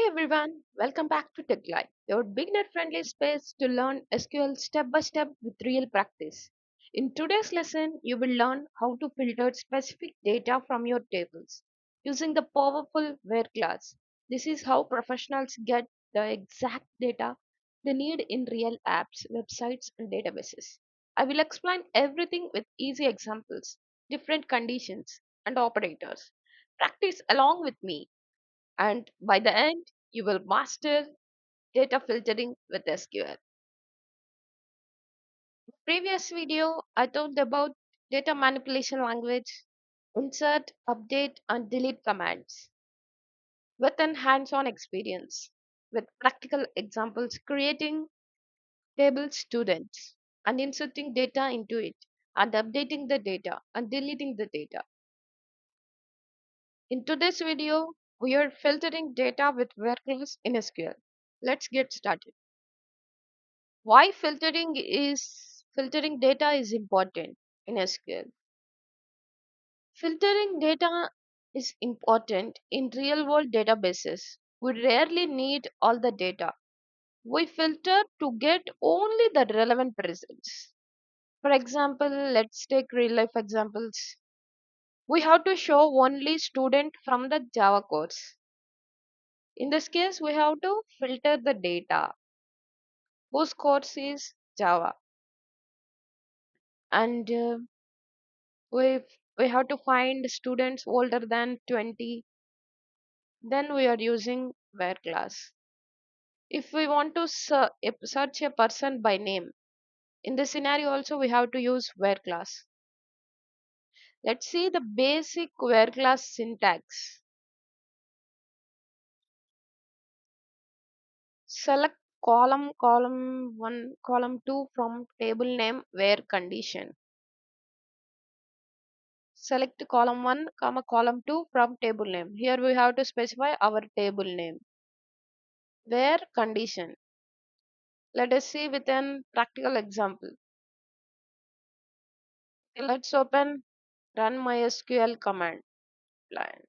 everyone, welcome back to TechLight, your beginner friendly space to learn SQL step by step with real practice. In today's lesson, you will learn how to filter specific data from your tables using the powerful where class. This is how professionals get the exact data they need in real apps, websites, and databases. I will explain everything with easy examples, different conditions, and operators. Practice along with me and by the end you will master data filtering with SQL. Previous video I talked about data manipulation language, insert, update and delete commands with an hands-on experience with practical examples creating table students and inserting data into it and updating the data and deleting the data. In today's video we are filtering data with workers in SQL. Let's get started. Why filtering data is important in SQL. Filtering data is important in real world databases. We rarely need all the data. We filter to get only the relevant results. For example, let's take real life examples. We have to show only student from the Java course. In this case, we have to filter the data whose course is Java, and we we have to find students older than 20. Then we are using where class. If we want to search a person by name, in this scenario also we have to use where class. Let's see the basic where class syntax. Select column 1, column 2 from table name where condition. Select column 1, comma column 2 from table name. Here we have to specify our table name. Where condition. Let us see with an practical example. Let's open run MySQL command line.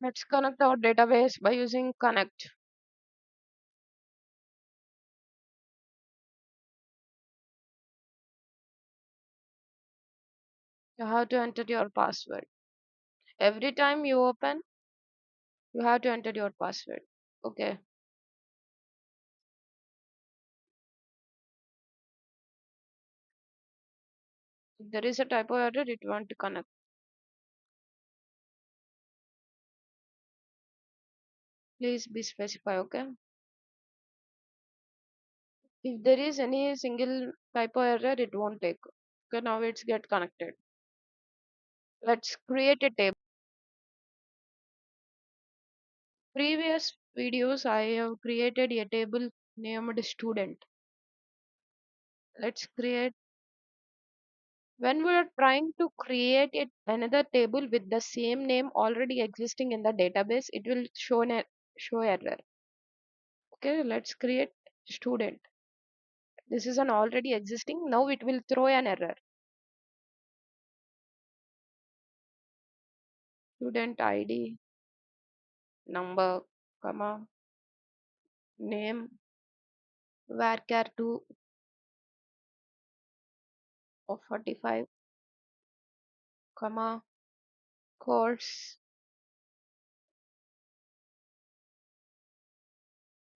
Let's connect our database by using connect. You have to enter your password. Every time you open, you have to enter your password. Okay. If there is a typo error, it won't connect. Please be specify, okay? If there is any single typo error, it won't take. Okay, now it's get connected. Let's create a table. Previous videos I have created a table named student. Let's create. When we are trying to create another table with the same name already existing in the database, it will show error. Okay, let's create student. This is an already existing. Now it will throw an error. Student ID, number, comma, name, varchar 2 of 45, comma, course,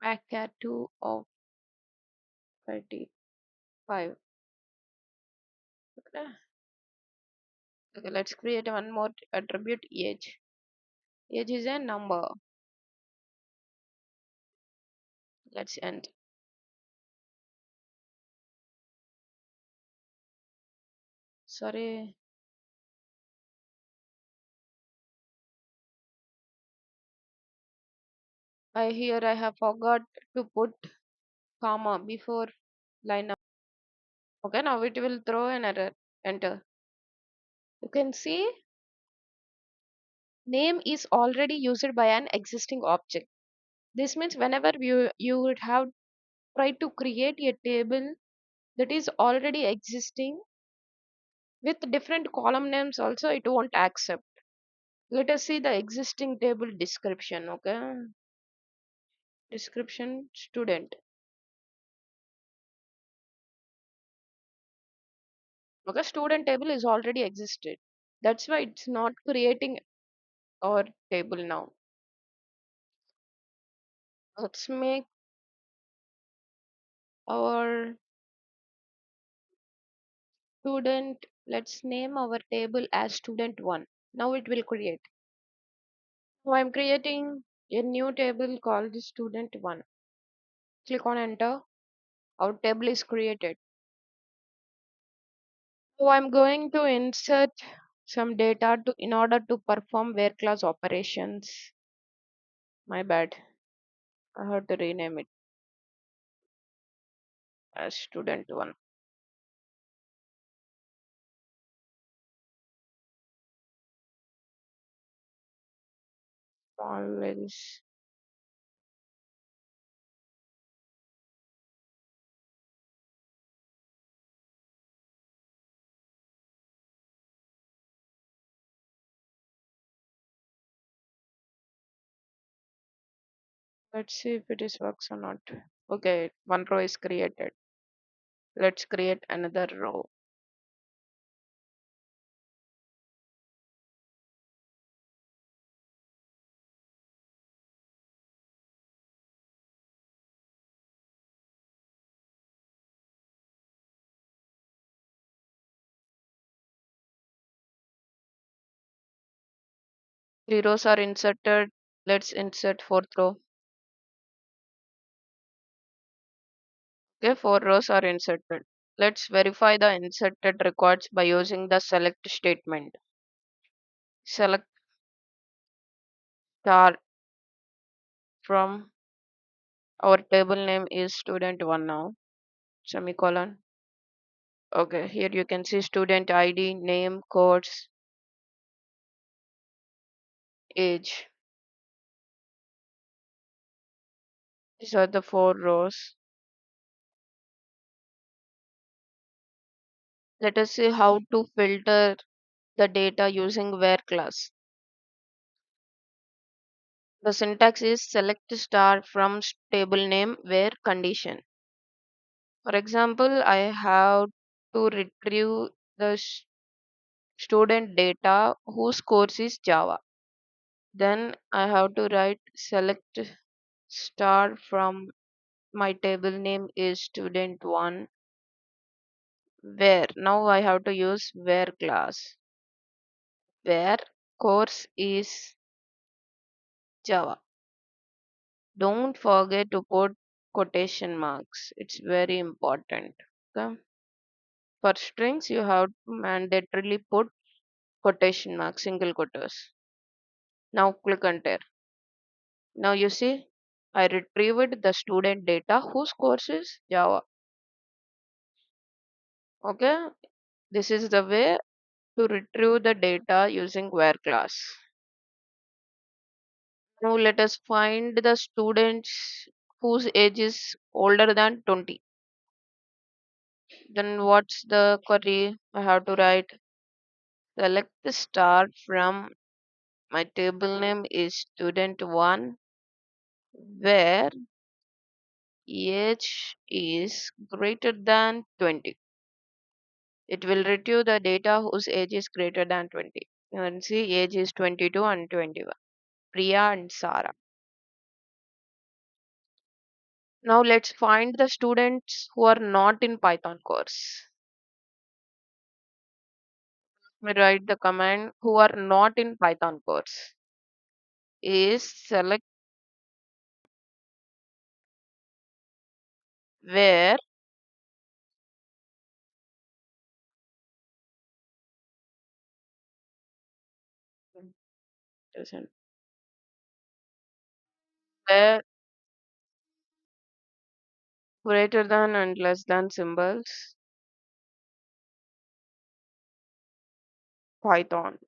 varchar 2 of 35. Okay. Okay, let's create one more attribute age. Age is a number. Let's end. Sorry, I have forgot to put comma before line up. Okay, now it will throw an error. Enter. You can see name is already used by an existing object. This means whenever you would have tried to create a table that is already existing With different column names also it won't accept. Let us see the existing table description. Okay, description student. Okay, student table is already existed. That's why it's not creating our table now. Let's make our student. Let's name our table as student 1. Now it will create. So I'm creating a new table called student 1. Click on enter. Our table is created. So I'm going to insert some data to in order to perform where class operations. My bad. I have to rename it as student 1. Always. Let's see if it is works or not. Okay, one row is created. Let's create another row. Three rows are inserted. Let's insert fourth row. Okay, four rows are inserted. Let's verify the inserted records by using the select statement. Select star from our table name is student 1 now. Semicolon. Okay, here you can see student ID, name, course, age. These are the four rows. Let us see how to filter the data using where class. The syntax is select star from table name where condition. For example, I have to retrieve the student data whose course is Java. Then I have to write select star from my table name is student 1 where. Now I have to use where class where course is Java. Don't forget to put quotation marks. It's very important. Okay. For strings, you have to mandatorily put quotation marks, single quotes. Now click enter. Now you see, I retrieved the student data whose course is Java. Okay, this is the way to retrieve the data using where class. Now let us find the students whose age is older than 20. Then what's the query? I have to write select the star from my table name is student 1 where age is greater than 20. It will retrieve the data whose age is greater than 20. You can see age is 22 and 21. Priya and Sarah. Now let's find the students who are not in Python course. We write the command who are not in Python course is select where doesn't where greater than and less than symbols Python.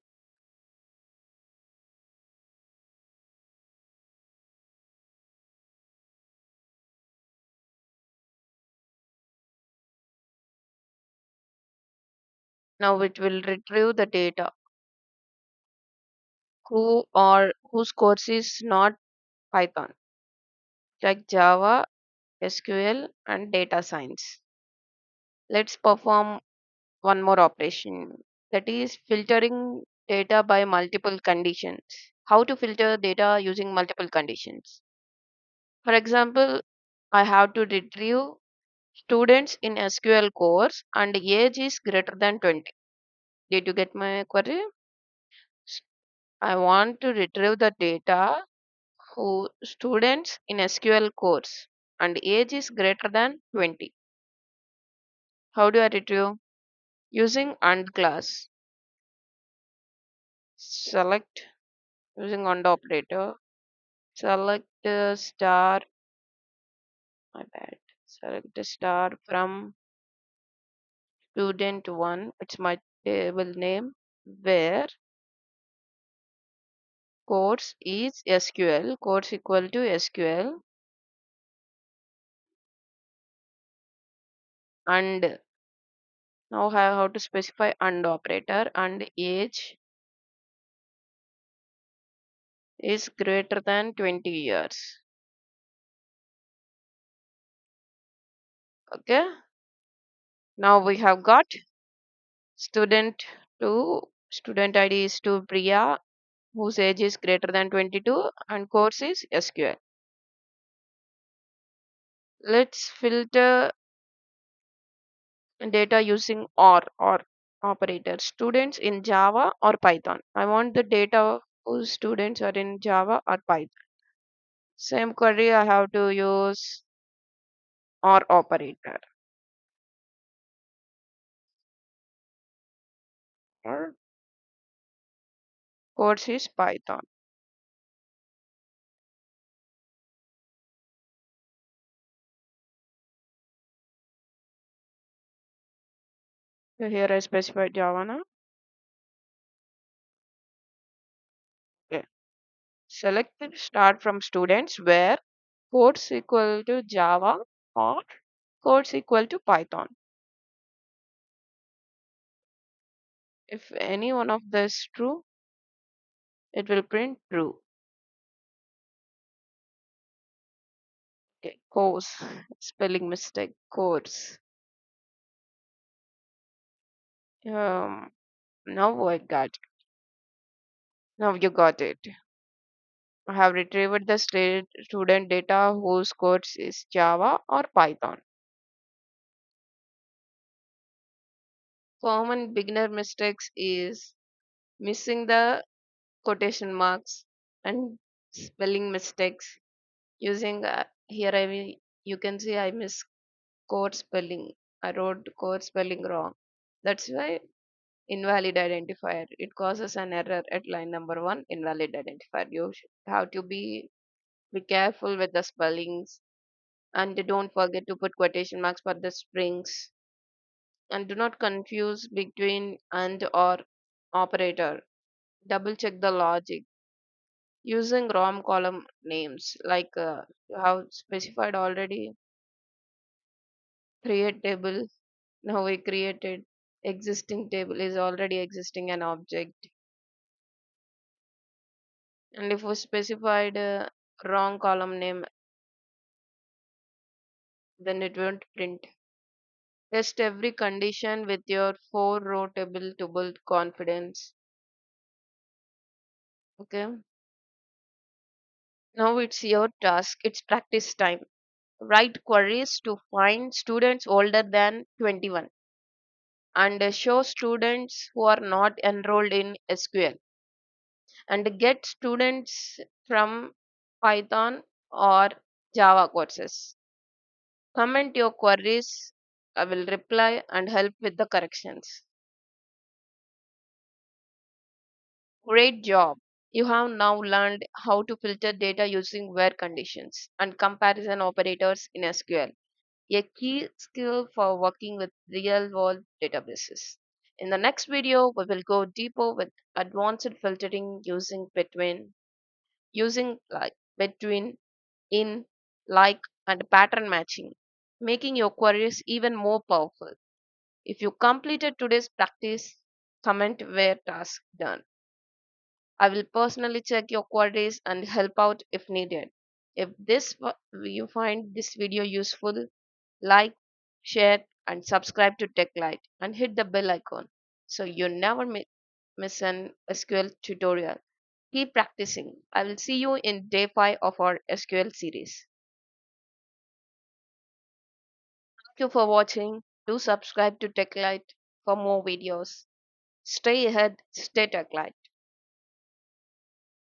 Now it will retrieve the data who or whose course is not Python, like Java, SQL, and data science. Let's perform one more operation, that is filtering data by multiple conditions. How to filter data using multiple conditions? For example, I have to retrieve students in SQL course and age is greater than 20. Did you get my query? S- I want to retrieve the data who students in SQL course and age is greater than 20. How do I retrieve? Using AND class. Select using AND operator. Select star. My bad. Select the star from student one. It's my table name where course is SQL. Course equal to SQL and now I have to specify AND operator and age is greater than 20 years. Okay. Now we have got student 2. Student ID is to Priya whose age is greater than 22 and course is SQL. Let's filter data using or operator. Students in Java or Python. I want the data whose students are in Java or Python. Same query I have to use or operator. Or course is Python. So here I specified Java now. Okay. Select the start from students where course equal to Java or course equal to Python. If any one of this true, it will print true. Okay. Course, spelling mistake, course. Um, now I got. Now you got it. I have retrieved the student data whose course is Java or Python. Common beginner mistakes is missing the quotation marks and spelling mistakes. Using here you can see I miss code spelling. I wrote code spelling wrong. That's why invalid identifier. It causes an error at line number one. Invalid identifier. You have to be careful with the spellings and don't forget to put quotation marks for the strings and do not confuse between and or operator. Double check the logic using rom column names like you have specified already. Create table. Now we created existing table is already existing an object, and if we specified wrong column name, then it won't print. Test every condition with your 4 row table to build confidence. Okay. Now it's your task. It's practice time. Write queries to find students older than 21 and show students who are not enrolled in SQL and get students from Python or Java courses. Comment your queries. I will reply and help with the corrections. Great job. You have now learned how to filter data using where conditions and comparison operators in SQL, a key skill for working with real world databases. In the next video, we will go deeper with advanced filtering using like between, in, like, and pattern matching, making your queries even more powerful. If you completed today's practice, comment where task done. I will personally check your queries and help out if needed. If you find this video useful, like, share, and subscribe to TechLight and hit the bell icon so you never miss an SQL tutorial. Keep practicing. I will see you in day 5 of our SQL series. Thank you for watching. Do subscribe to TechLight for more videos. Stay ahead, stay TechLight.